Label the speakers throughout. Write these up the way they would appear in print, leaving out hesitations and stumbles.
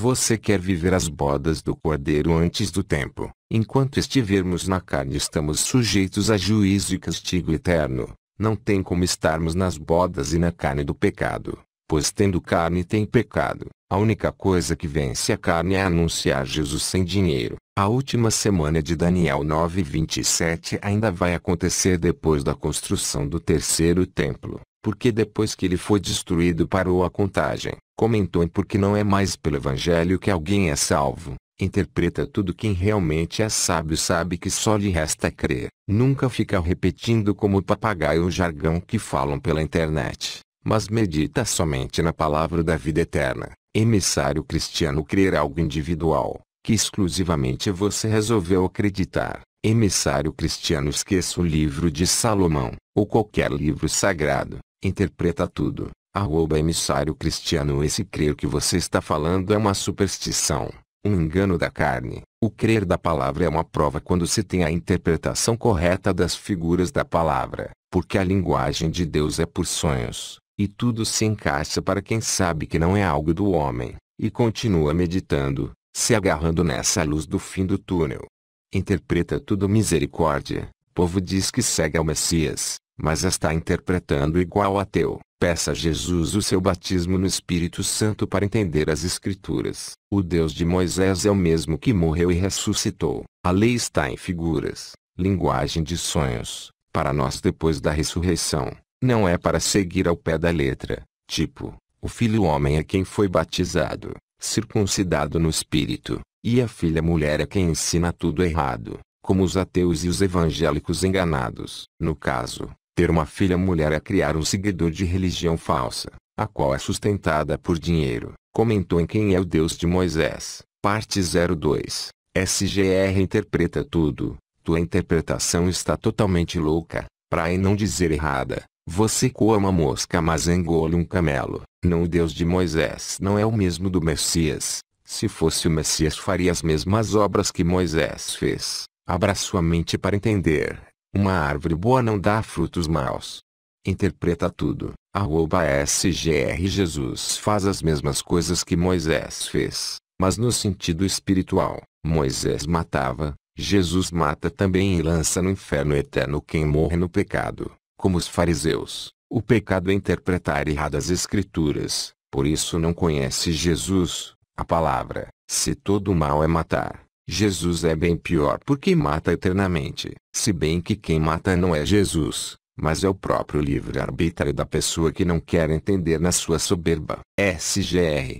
Speaker 1: Você quer viver as bodas do Cordeiro antes do tempo. Enquanto estivermos na carne, estamos sujeitos a juízo e castigo eterno. Não tem como estarmos nas bodas e na carne do pecado. Pois tendo carne tem pecado. A única coisa que vence a carne é anunciar Jesus sem dinheiro. A última semana de Daniel 9:27 ainda vai acontecer depois da construção do terceiro templo. Porque depois que ele foi destruído parou a contagem. Comentou em porque não é mais pelo evangelho que alguém é salvo. Interpreta tudo. Quem realmente é sábio sabe que só lhe resta crer. Nunca fica repetindo como papagaio o jargão que falam pela internet, mas medita somente na palavra da vida eterna. Emissário cristiano. Crer algo individual, que exclusivamente você resolveu acreditar. Emissário cristiano. Esqueça o livro de Salomão, ou qualquer livro sagrado. Interpreta tudo. @emissário cristiano. Esse crer que você está falando é uma superstição, um engano da carne. O crer da palavra é uma prova quando se tem a interpretação correta das figuras da palavra, porque a linguagem de Deus é por sonhos, e tudo se encaixa para quem sabe que não é algo do homem, e continua meditando, se agarrando nessa luz do fim do túnel. Interpreta tudo. Misericórdia. Povo diz que segue ao Messias, mas está interpretando igual ateu. Peça a Jesus o seu batismo no Espírito Santo para entender as Escrituras. O Deus de Moisés é o mesmo que morreu e ressuscitou. A lei está em figuras, linguagem de sonhos, para nós depois da ressurreição. Não é para seguir ao pé da letra. Tipo, o filho homem é quem foi batizado, circuncidado no Espírito, e a filha mulher é quem ensina tudo errado, como os ateus e os evangélicos enganados. No caso, ter uma filha mulher é criar um seguidor de religião falsa, a qual é sustentada por dinheiro. Comentou em Quem é o Deus de Moisés, parte 02. SGR. Interpreta tudo. Tua interpretação está totalmente louca, para não dizer errada. Você coa uma mosca mas engole um camelo. Não, o Deus de Moisés não é o mesmo do Messias. Se fosse o Messias faria as mesmas obras que Moisés fez. Abra sua mente para entender. Uma árvore boa não dá frutos maus. Interpreta tudo. @SGR. Jesus faz as mesmas coisas que Moisés fez, mas no sentido espiritual. Moisés matava, Jesus mata também e lança no inferno eterno quem morre no pecado, como os fariseus. O pecado é interpretar errado as Escrituras, por isso não conhece Jesus, a palavra. Se todo mal é matar, Jesus é bem pior porque mata eternamente. Se bem que quem mata não é Jesus, mas é o próprio livre-arbítrio da pessoa que não quer entender na sua soberba. SGR.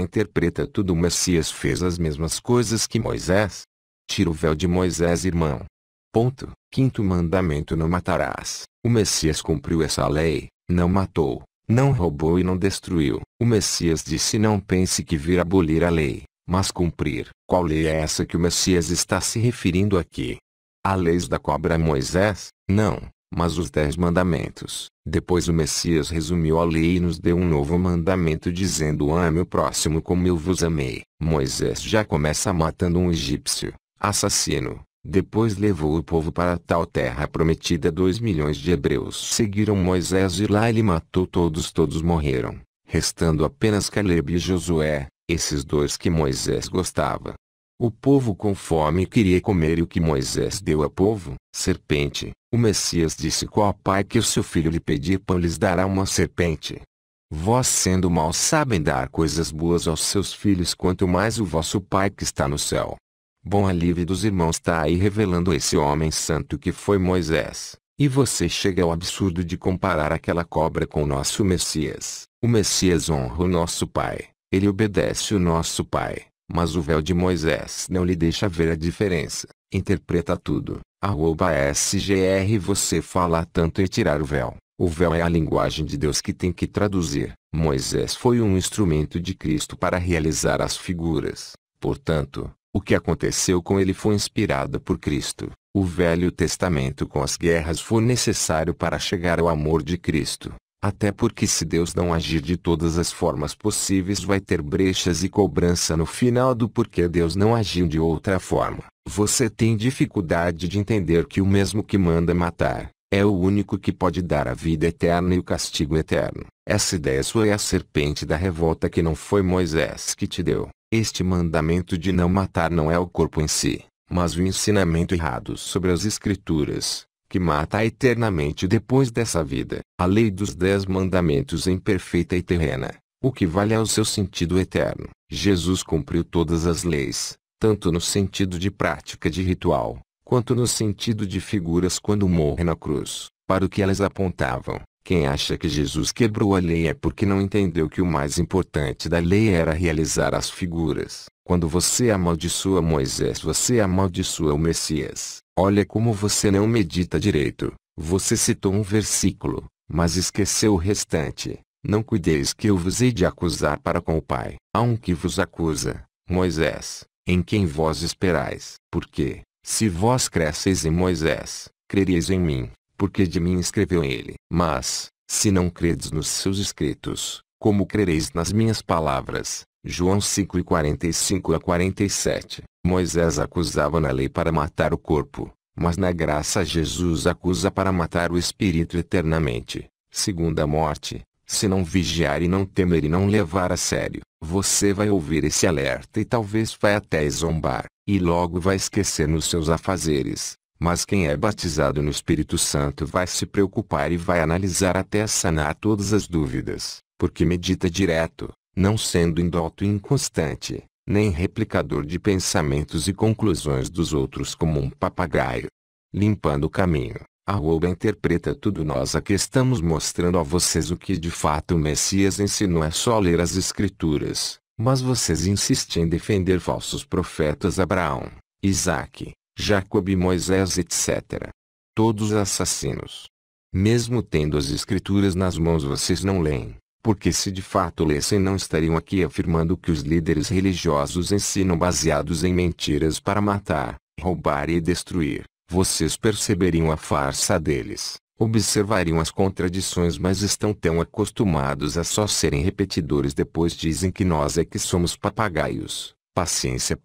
Speaker 1: Interpreta tudo. O Messias fez as mesmas coisas que Moisés? Tira o véu de Moisés, irmão. Ponto. Quinto mandamento: não matarás. O Messias cumpriu essa lei, não matou, não roubou e não destruiu. O Messias disse: não pense que vir abolir a lei, mas cumprir. Qual lei é essa que o Messias está se referindo aqui? A lei da cobra a Moisés? Não, mas os 10 mandamentos. Depois o Messias resumiu a lei e nos deu um novo mandamento dizendo: ame o próximo como eu vos amei. Moisés já começa matando um egípcio, assassino. Depois levou o povo para tal terra prometida. 2 milhões de hebreus seguiram Moisés e lá ele matou todos. Todos morreram, restando apenas Caleb e Josué, esses 2 que Moisés gostava. O povo com fome queria comer e o que Moisés deu ao povo? Serpente. O Messias disse: qual pai que o seu filho lhe pedir pão lhes dará uma serpente? Vós sendo maus sabem dar coisas boas aos seus filhos, quanto mais o vosso Pai que está no céu. Bom alívio dos irmãos está aí revelando esse homem santo que foi Moisés. E você chega ao absurdo de comparar aquela cobra com o nosso Messias. O Messias honra o nosso Pai, ele obedece o nosso Pai, mas o véu de Moisés não lhe deixa ver a diferença. Interpreta tudo. @SGR. Você fala tanto em tirar o véu. O véu é a linguagem de Deus que tem que traduzir. Moisés foi um instrumento de Cristo para realizar as figuras. Portanto, o que aconteceu com ele foi inspirado por Cristo. O Velho Testamento com as guerras foi necessário para chegar ao amor de Cristo. Até porque se Deus não agir de todas as formas possíveis vai ter brechas e cobrança no final do porquê Deus não agiu de outra forma. Você tem dificuldade de entender que o mesmo que manda matar, é o único que pode dar a vida eterna e o castigo eterno. Essa ideia sua é a serpente da revolta que não foi Moisés que te deu. Este mandamento de não matar não é o corpo em si, mas o ensinamento errado sobre as Escrituras, que mata eternamente depois dessa vida. A lei dos 10 mandamentos é imperfeita e terrena, o que vale é o seu sentido eterno. Jesus cumpriu todas as leis, tanto no sentido de prática de ritual, quanto no sentido de figuras quando morre na cruz, para o que elas apontavam. Quem acha que Jesus quebrou a lei é porque não entendeu que o mais importante da lei era realizar as figuras. Quando você amaldiçoa Moisés, você amaldiçoa o Messias. Olha como você não medita direito. Você citou um versículo, mas esqueceu o restante. Não cuideis que eu vos hei de acusar para com o Pai. Há um que vos acusa, Moisés, em quem vós esperais. Porque, se vós cresceis em Moisés, crereis em mim, porque de mim escreveu ele. Mas, se não credes nos seus escritos, como crereis nas minhas palavras? João 5:45-47. Moisés acusava na lei para matar o corpo, mas na graça Jesus acusa para matar o espírito eternamente. Segunda morte. Se não vigiar e não temer e não levar a sério, você vai ouvir esse alerta e talvez vai até zombar, e logo vai esquecer nos seus afazeres. Mas quem é batizado no Espírito Santo vai se preocupar e vai analisar até sanar todas as dúvidas, porque medita direto, não sendo indóto e inconstante, nem replicador de pensamentos e conclusões dos outros como um papagaio. Limpando o caminho. Interpreta tudo. Nós aqui estamos mostrando a vocês o que de fato o Messias ensinou. É só ler as Escrituras, mas vocês insistem em defender falsos profetas Abraão, Isaque, Jacob e Moisés etc. Todos assassinos. Mesmo tendo as Escrituras nas mãos vocês não leem, porque se de fato lessem não estariam aqui afirmando que os líderes religiosos ensinam baseados em mentiras para matar, roubar e destruir. Vocês perceberiam a farsa deles, observariam as contradições, mas estão tão acostumados a só serem repetidores. Depois dizem que nós é que somos papagaios. Paciência.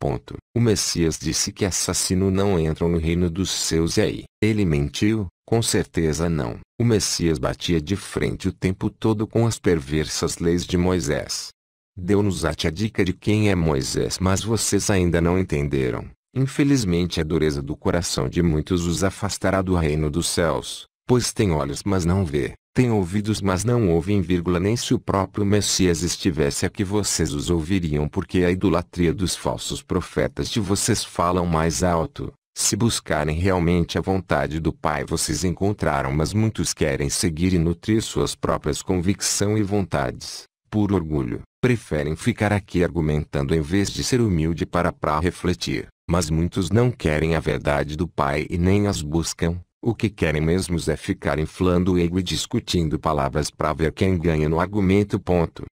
Speaker 1: O Messias disse que assassino não entram no reino dos céus. E aí? Ele mentiu? Com certeza não. O Messias batia de frente o tempo todo com as perversas leis de Moisés. Deu-nos a dica de quem é Moisés, mas vocês ainda não entenderam. Infelizmente a dureza do coração de muitos os afastará do reino dos céus, pois tem olhos mas não vê, tem ouvidos mas não ouvem, nem se o próprio Messias estivesse aqui vocês os ouviriam, porque a idolatria dos falsos profetas de vocês falam mais alto. Se buscarem realmente a vontade do Pai vocês encontraram, mas muitos querem seguir e nutrir suas próprias convicções e vontades, por orgulho, preferem ficar aqui argumentando em vez de ser humilde para refletir. Mas muitos não querem a verdade do Pai e nem as buscam. O que querem mesmo é ficar inflando o ego e discutindo palavras para ver quem ganha no argumento.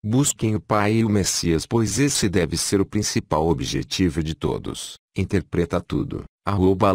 Speaker 1: Busquem o Pai e o Messias, pois esse deve ser o principal objetivo de todos. Interpreta tudo.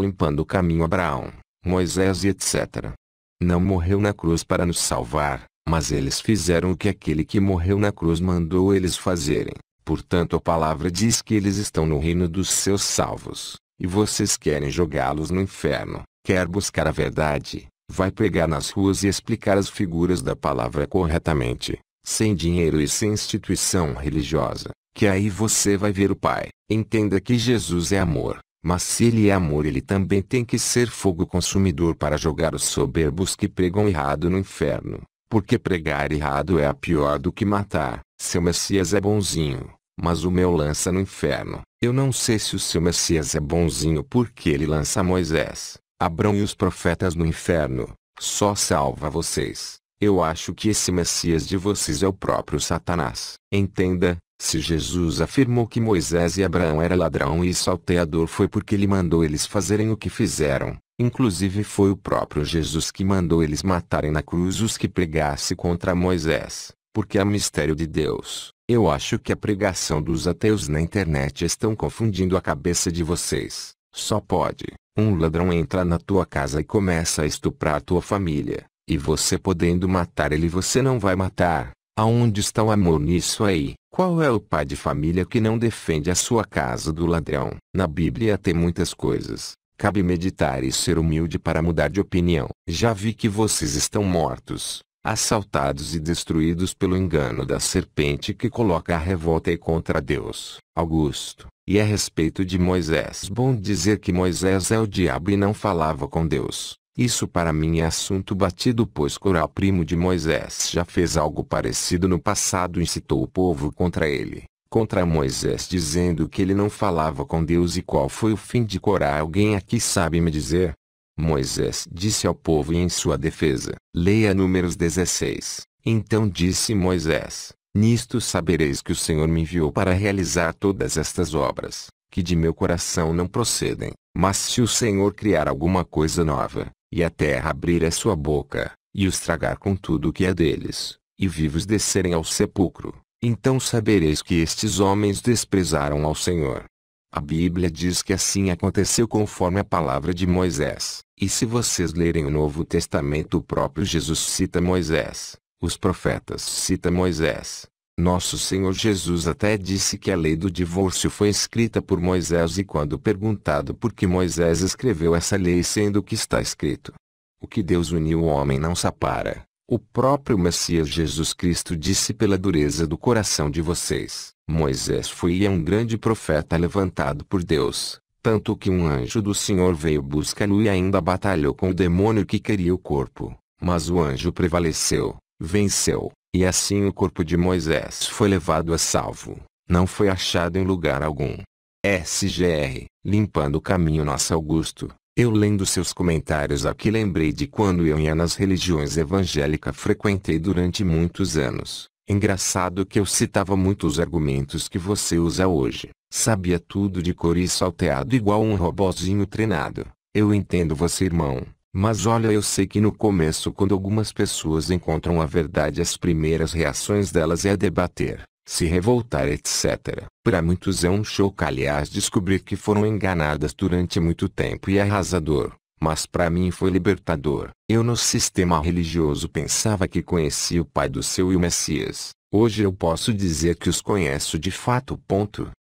Speaker 1: Limpando o caminho. Abraão, Moisés e etc. Não morreu na cruz para nos salvar, mas eles fizeram o que aquele que morreu na cruz mandou eles fazerem. Portanto a palavra diz que eles estão no reino dos seus salvos, e vocês querem jogá-los no inferno. Quer buscar a verdade, vai pregar nas ruas e explicar as figuras da palavra corretamente, sem dinheiro e sem instituição religiosa, que aí você vai ver o Pai. Entenda que Jesus é amor, mas se ele é amor ele também tem que ser fogo consumidor para jogar os soberbos que pregam errado no inferno, porque pregar errado é pior do que matar. Seu Messias é bonzinho, mas o meu lança no inferno. Eu não sei se o seu Messias é bonzinho porque ele lança Moisés, Abraão e os profetas no inferno, só salva vocês. Eu acho que esse Messias de vocês é o próprio Satanás. Entenda, se Jesus afirmou que Moisés e Abraão era ladrão e salteador foi porque ele mandou eles fazerem o que fizeram. Inclusive foi o próprio Jesus que mandou eles matarem na cruz os que pregasse contra Moisés, porque é mistério de Deus. Eu acho que a pregação dos ateus na internet estão confundindo a cabeça de vocês. Só pode. Um ladrão entra na tua casa e começa a estuprar tua família, e você podendo matar ele você não vai matar. Aonde está o amor nisso aí? Qual é o pai de família que não defende a sua casa do ladrão? Na Bíblia tem muitas coisas. Cabe meditar e ser humilde para mudar de opinião. Já vi que vocês estão mortos. assaltados e destruídos pelo engano da serpente que coloca a revolta contra Deus. Augusto. E a respeito de Moisés, bom dizer que Moisés é o diabo e não falava com Deus. Isso para mim é assunto batido, pois Corá, primo de Moisés, já fez algo parecido no passado e incitou o povo contra ele, contra Moisés, dizendo que ele não falava com Deus. E qual foi o fim de Corá? Alguém aqui sabe me dizer? Moisés disse ao povo em sua defesa. Leia Números 16. Então disse Moisés: nisto sabereis que o Senhor me enviou para realizar todas estas obras, que de meu coração não procedem. Mas se o Senhor criar alguma coisa nova, e a terra abrir a sua boca, e os tragar com tudo o que é deles, e vivos descerem ao sepulcro, então sabereis que estes homens desprezaram ao Senhor. A Bíblia diz que assim aconteceu conforme a palavra de Moisés. E se vocês lerem o Novo Testamento, o próprio Jesus cita Moisés, os profetas citam Moisés. Nosso Senhor Jesus até disse que a lei do divórcio foi escrita por Moisés, e quando perguntado por que Moisés escreveu essa lei, sendo que está escrito: o que Deus uniu o homem não separa, o próprio Messias Jesus Cristo disse: pela dureza do coração de vocês. Moisés foi e é um grande profeta levantado por Deus, tanto que um anjo do Senhor veio buscá-lo e ainda batalhou com o demônio que queria o corpo, mas o anjo prevaleceu, venceu. E assim o corpo de Moisés foi levado a salvo, não foi achado em lugar algum. SGR, limpando o caminho. Nosso Augusto, eu lendo seus comentários aqui lembrei de quando eu ia nas religiões evangélicas, frequentei durante muitos anos. Engraçado que eu citava muitos argumentos que você usa hoje, sabia tudo de cor e salteado igual um robozinho treinado. Eu entendo você, irmão. Mas olha, eu sei que no começo, quando algumas pessoas encontram a verdade, as primeiras reações delas é debater, se revoltar, etc. Para muitos é um choque, aliás, descobrir que foram enganadas durante muito tempo e é arrasador. Mas para mim foi libertador. Eu no sistema religioso pensava que conhecia o Pai do Céu e o Messias. Hoje eu posso dizer que os conheço de fato.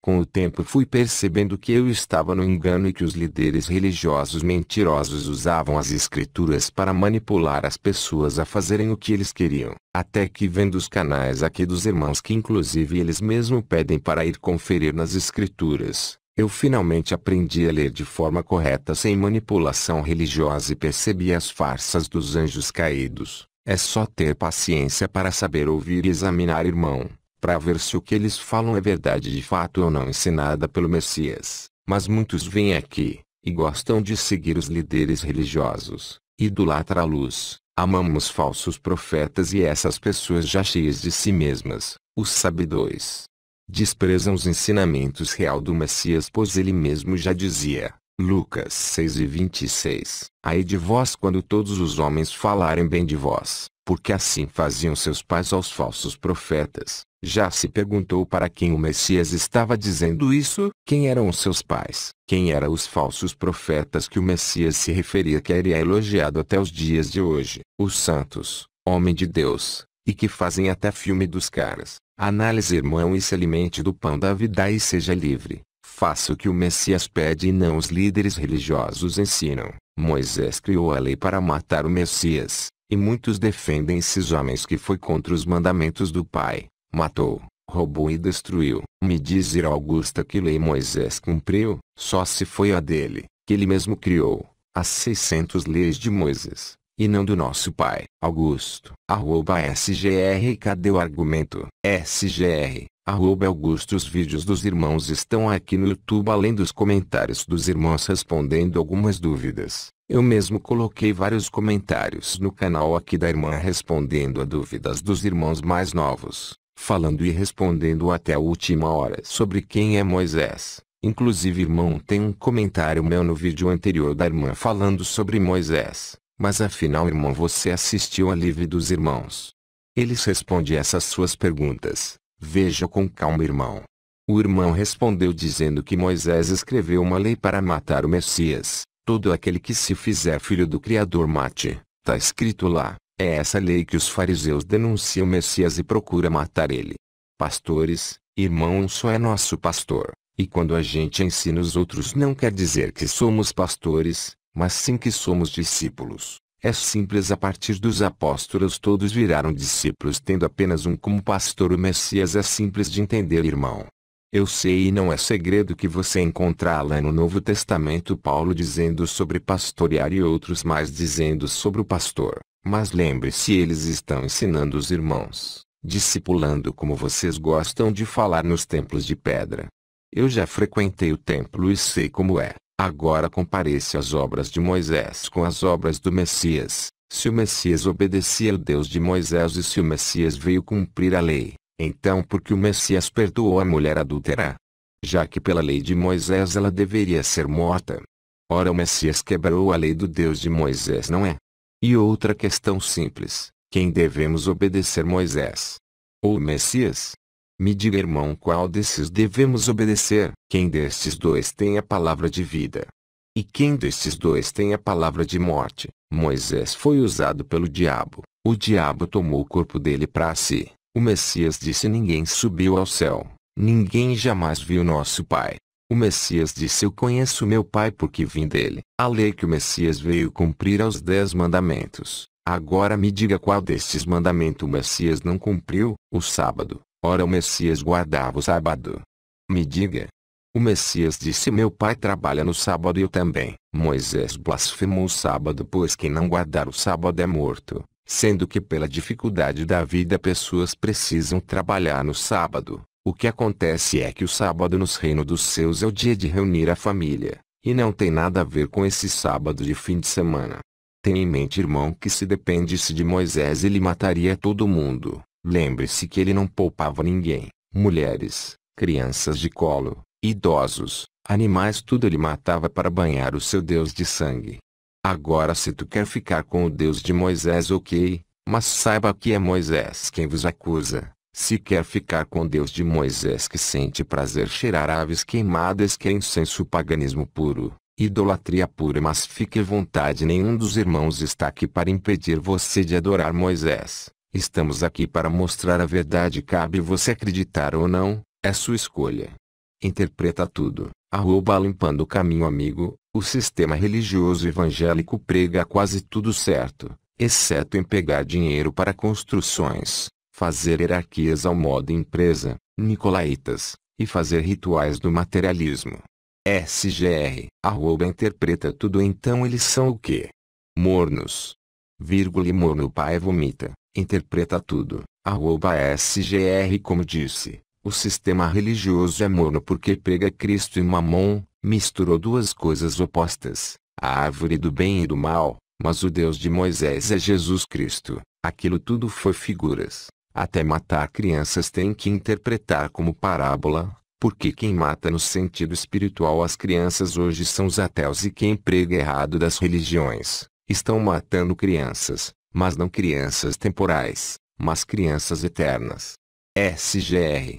Speaker 1: Com o tempo fui percebendo que eu estava no engano e que os líderes religiosos mentirosos usavam as escrituras para manipular as pessoas a fazerem o que eles queriam. Até que, vendo os canais aqui dos irmãos, que inclusive eles mesmos pedem para ir conferir nas escrituras, eu finalmente aprendi a ler de forma correta sem manipulação religiosa e percebi as farsas dos anjos caídos. É só ter paciência para saber ouvir e examinar, irmão, para ver se o que eles falam é verdade de fato ou não ensinada pelo Messias. Mas muitos vêm aqui, e gostam de seguir os líderes religiosos, idolatra a luz, amamos falsos profetas e essas pessoas já cheias de si mesmas, os sabedores, desprezam os ensinamentos real do Messias, pois ele mesmo já dizia, Lucas 6:26, ai de vós quando todos os homens falarem bem de vós, porque assim faziam seus pais aos falsos profetas. Já se perguntou para quem o Messias estava dizendo isso? Quem eram os seus pais? Quem eram os falsos profetas que o Messias se referia, que é elogiado até os dias de hoje? Os santos, homem de Deus, e que fazem até filme dos caras. Análise, irmão, e se alimente do pão da vida e seja livre. Faça o que o Messias pede e não os líderes religiosos ensinam. Moisés criou a lei para matar o Messias, e muitos defendem esses homens que foi contra os mandamentos do Pai. Matou, roubou e destruiu. Me diz, Augusta, que lei Moisés cumpriu? Só se foi a dele, que ele mesmo criou, as 600 leis de Moisés, e não do nosso pai. Augusto, @SGR. Cadê o argumento? SGR, @Augusto. Os vídeos dos irmãos estão aqui no YouTube, além dos comentários dos irmãos respondendo algumas dúvidas. Eu mesmo coloquei vários comentários no canal aqui da irmã respondendo a dúvidas dos irmãos mais novos, falando e respondendo até a última hora sobre quem é Moisés. Inclusive, irmão, tem um comentário meu no vídeo anterior da irmã falando sobre Moisés. Mas afinal, irmão, você assistiu a live dos irmãos? Eles respondem essas suas perguntas. Veja com calma, irmão. O irmão respondeu dizendo que Moisés escreveu uma lei para matar o Messias. Todo aquele que se fizer filho do Criador mate. Tá escrito lá. É essa lei que os fariseus denunciam o Messias e procuram matar ele. Pastores, irmão, um só é nosso pastor. E quando a gente ensina os outros, não quer dizer que somos pastores, mas sim que somos discípulos. É simples. A partir dos apóstolos todos viraram discípulos tendo apenas um como pastor. O Messias é simples de entender, irmão. Eu sei e não é segredo que você encontrá-la no Novo Testamento Paulo dizendo sobre pastorear e outros mais dizendo sobre o pastor. Mas lembre-se, eles estão ensinando os irmãos, discipulando como vocês gostam de falar nos templos de pedra. Eu já frequentei o templo e sei como é. Agora compare-se as obras de Moisés com as obras do Messias. Se o Messias obedecia ao Deus de Moisés e se o Messias veio cumprir a lei, então por que o Messias perdoou a mulher adúltera? Já que pela lei de Moisés ela deveria ser morta. Ora, o Messias quebrou a lei do Deus de Moisés, não é? E outra questão simples: quem devemos obedecer, Moisés ou o Messias? Me diga, irmão, qual desses devemos obedecer? Quem destes dois tem a palavra de vida? E quem destes dois tem a palavra de morte? Moisés foi usado pelo diabo. O diabo tomou o corpo dele para si. O Messias disse: ninguém subiu ao céu, ninguém jamais viu nosso Pai. O Messias disse: eu conheço meu Pai porque vim dele. A lei que o Messias veio cumprir aos 10 mandamentos. Agora me diga qual destes mandamentos o Messias não cumpriu? O sábado. Ora, o Messias guardava o sábado. Me diga. O Messias disse: meu Pai trabalha no sábado e eu também. Moisés blasfemou o sábado, pois quem não guardar o sábado é morto. Sendo que pela dificuldade da vida pessoas precisam trabalhar no sábado. O que acontece é que o sábado nos reinos dos céus é o dia de reunir a família, e não tem nada a ver com esse sábado de fim de semana. Tenha em mente, irmão, que se dependesse de Moisés ele mataria todo mundo. Lembre-se que ele não poupava ninguém, mulheres, crianças de colo, idosos, animais, tudo ele matava para banhar o seu Deus de sangue. Agora, se tu quer ficar com o Deus de Moisés, ok, mas saiba que é Moisés quem vos acusa. Se quer ficar com Deus de Moisés que sente prazer cheirar aves queimadas, que é incenso, paganismo puro, idolatria pura, mas fique à vontade, nenhum dos irmãos está aqui para impedir você de adorar Moisés. Estamos aqui para mostrar a verdade, cabe você acreditar ou não, é sua escolha. Interpreta tudo. Limpando o caminho, amigo. O sistema religioso evangélico prega quase tudo certo, exceto em pegar dinheiro para construções, fazer hierarquias ao modo empresa, nicolaítas, e fazer rituais do materialismo. SGR. Interpreta tudo. Então eles são o quê? Mornos. E morno, o pai vomita. Interpreta tudo. SGR. Como disse, o sistema religioso é morno porque prega Cristo e Mamon, misturou duas coisas opostas, a árvore do bem e do mal, mas o Deus de Moisés é Jesus Cristo. Aquilo tudo foi figuras. Até matar crianças tem que interpretar como parábola, porque quem mata no sentido espiritual as crianças hoje são os ateus, e quem prega errado das religiões, estão matando crianças, mas não crianças temporais, mas crianças eternas. SGR.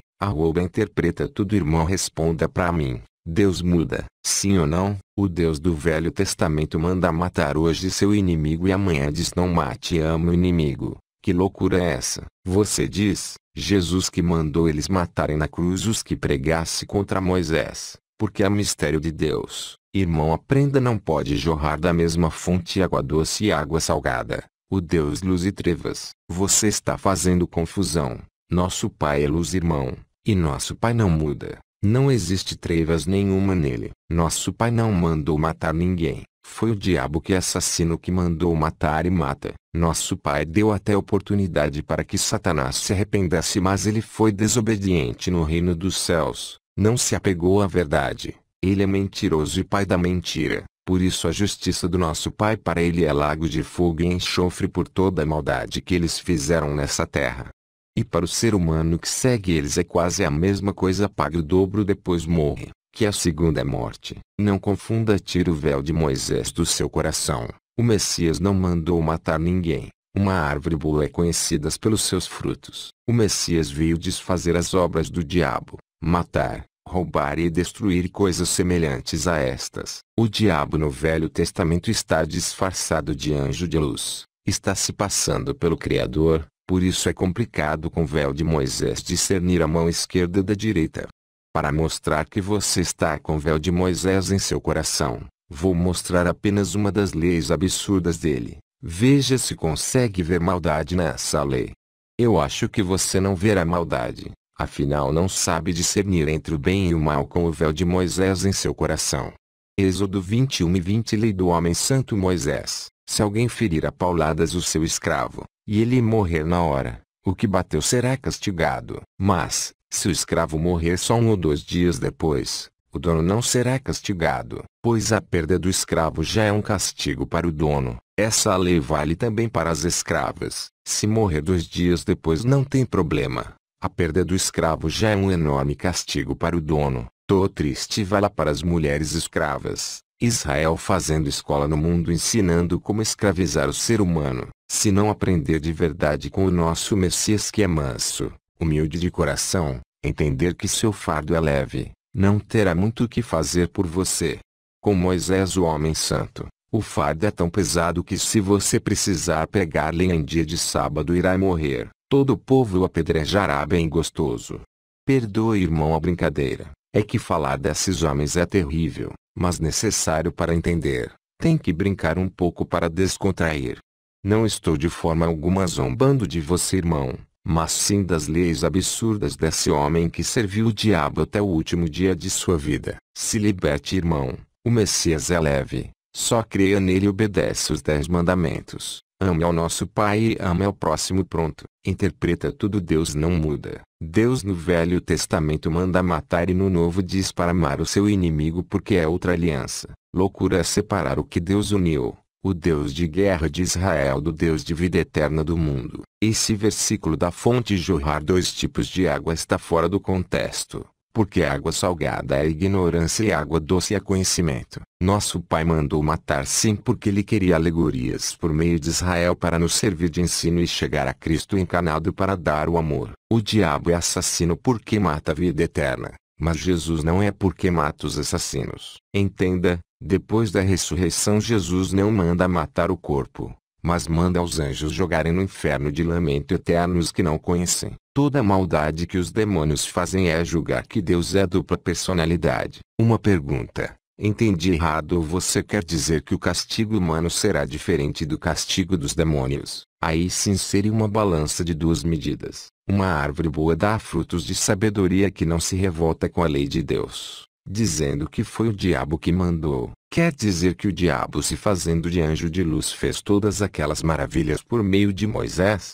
Speaker 1: Interpreta tudo, irmão, responda pra mim. Deus muda, sim ou não? O Deus do Velho Testamento manda matar hoje seu inimigo e amanhã diz: não mate, ama o inimigo. Que loucura é essa? Você diz, Jesus que mandou eles matarem na cruz os que pregasse contra Moisés, porque é mistério de Deus. Irmão, aprenda, não pode jorrar da mesma fonte água doce e água salgada. O Deus luz e trevas. Você está fazendo confusão. Nosso Pai é luz, irmão, e nosso Pai não muda. Não existe trevas nenhuma nele. Nosso Pai não mandou matar ninguém. Foi o diabo que assassinou, que mandou matar e mata. Nosso Pai deu até oportunidade para que Satanás se arrependesse, mas ele foi desobediente no reino dos céus. Não se apegou à verdade. Ele é mentiroso e pai da mentira. Por isso a justiça do nosso Pai para ele é lago de fogo e enxofre por toda a maldade que eles fizeram nessa terra. E para o ser humano que segue eles é quase a mesma coisa, pague o dobro depois morre, que a segunda morte. Não confunda, tira o véu de Moisés do seu coração. O Messias não mandou matar ninguém. Uma árvore boa é conhecida pelos seus frutos. O Messias veio desfazer as obras do diabo, matar, roubar e destruir coisas semelhantes a estas. O diabo no Velho Testamento está disfarçado de anjo de luz. Está se passando pelo Criador. Por isso é complicado com o véu de Moisés discernir a mão esquerda da direita. Para mostrar que você está com o véu de Moisés em seu coração, vou mostrar apenas uma das leis absurdas dele. Veja se consegue ver maldade nessa lei. Eu acho que você não verá maldade, afinal não sabe discernir entre o bem e o mal com o véu de Moisés em seu coração. Êxodo 21:20 Lei do homem santo Moisés. Se alguém ferir a pauladas o seu escravo, e ele morrer na hora, o que bateu será castigado. Mas, se o escravo morrer só 1 ou 2 dias depois, o dono não será castigado, pois a perda do escravo já é um castigo para o dono. Essa lei vale também para as escravas. Se morrer 2 dias depois não tem problema. A perda do escravo já é um enorme castigo para o dono. Tô triste vai lá para as mulheres escravas. Israel fazendo escola no mundo ensinando como escravizar o ser humano. Se não aprender de verdade com o nosso Messias que é manso, humilde de coração, entender que seu fardo é leve, não terá muito o que fazer por você. Com Moisés o homem santo, o fardo é tão pesado que se você precisar pegar lenha em dia de sábado irá morrer. Todo o povo o apedrejará bem gostoso. Perdoe irmão a brincadeira. É que falar desses homens é terrível, mas necessário para entender. Tem que brincar um pouco para descontrair. Não estou de forma alguma zombando de você irmão, mas sim das leis absurdas desse homem que serviu o diabo até o último dia de sua vida. Se liberte irmão, o Messias é leve, só creia nele e obedece os 10 mandamentos. Ame ao nosso Pai e ame ao próximo pronto. Interpreta tudo Deus não muda. Deus no Velho Testamento manda matar e no Novo diz para amar o seu inimigo porque é outra aliança. Loucura é separar o que Deus uniu, o Deus de guerra de Israel do Deus de vida eterna do mundo. Esse versículo da fonte jorrar 2 tipos de água está fora do contexto. Porque água salgada é ignorância e água doce é conhecimento. Nosso Pai mandou matar sim porque ele queria alegorias por meio de Israel para nos servir de ensino e chegar a Cristo encarnado para dar o amor. O diabo é assassino porque mata a vida eterna, mas Jesus não é porque mata os assassinos. Entenda, depois da ressurreição Jesus não manda matar o corpo, mas manda aos anjos jogarem no inferno de lamento eterno os que não conhecem. Toda a maldade que os demônios fazem é julgar que Deus é dupla personalidade. Uma pergunta: entendi errado ou você quer dizer que o castigo humano será diferente do castigo dos demônios? Aí sim seria uma balança de 2 medidas. Uma árvore boa dá frutos de sabedoria que não se revolta com a lei de Deus, dizendo que foi o diabo que mandou. Quer dizer que o diabo se fazendo de anjo de luz fez todas aquelas maravilhas por meio de Moisés?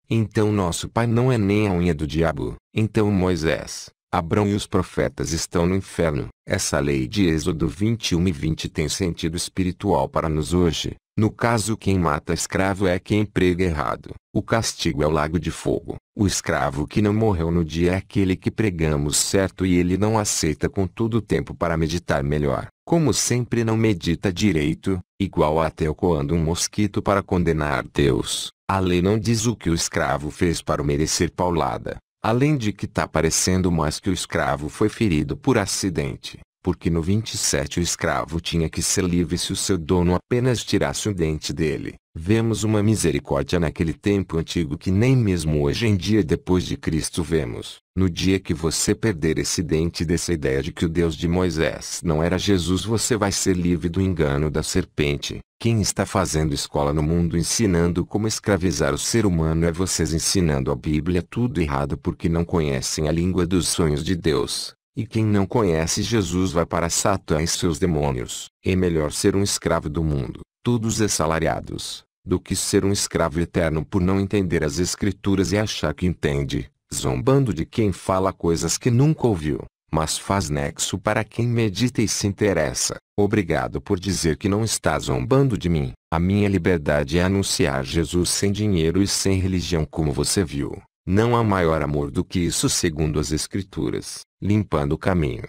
Speaker 1: Então nosso pai não é nem a unha do diabo. Então Moisés, Abrão e os profetas estão no inferno. Essa lei de Êxodo 21:20 tem sentido espiritual para nós hoje. No caso quem mata escravo é quem prega errado. O castigo é o lago de fogo. O escravo que não morreu no dia é aquele que pregamos certo e ele não aceita com todo o tempo para meditar melhor. Como sempre não medita direito, igual a ateu coando um mosquito para condenar Deus. A lei não diz o que o escravo fez para merecer paulada. Além de que tá parecendo mais que o escravo foi ferido por acidente, porque no 27 o escravo tinha que ser livre se o seu dono apenas tirasse um dente dele. Vemos uma misericórdia naquele tempo antigo que nem mesmo hoje em dia depois de Cristo vemos. No dia que você perder esse dente dessa ideia de que o Deus de Moisés não era Jesus, você vai ser livre do engano da serpente. Quem está fazendo escola no mundo ensinando como escravizar o ser humano é vocês ensinando a Bíblia tudo errado porque não conhecem a língua dos sonhos de Deus. E quem não conhece Jesus vai para Satã e seus demônios. É melhor ser um escravo do mundo, todos assalariados, do que ser um escravo eterno por não entender as Escrituras e achar que entende, zombando de quem fala coisas que nunca ouviu, mas faz nexo para quem medita e se interessa. Obrigado por dizer que não está zombando de mim. A minha liberdade é anunciar Jesus sem dinheiro e sem religião como você viu. Não há maior amor do que isso segundo as Escrituras. Limpando o caminho.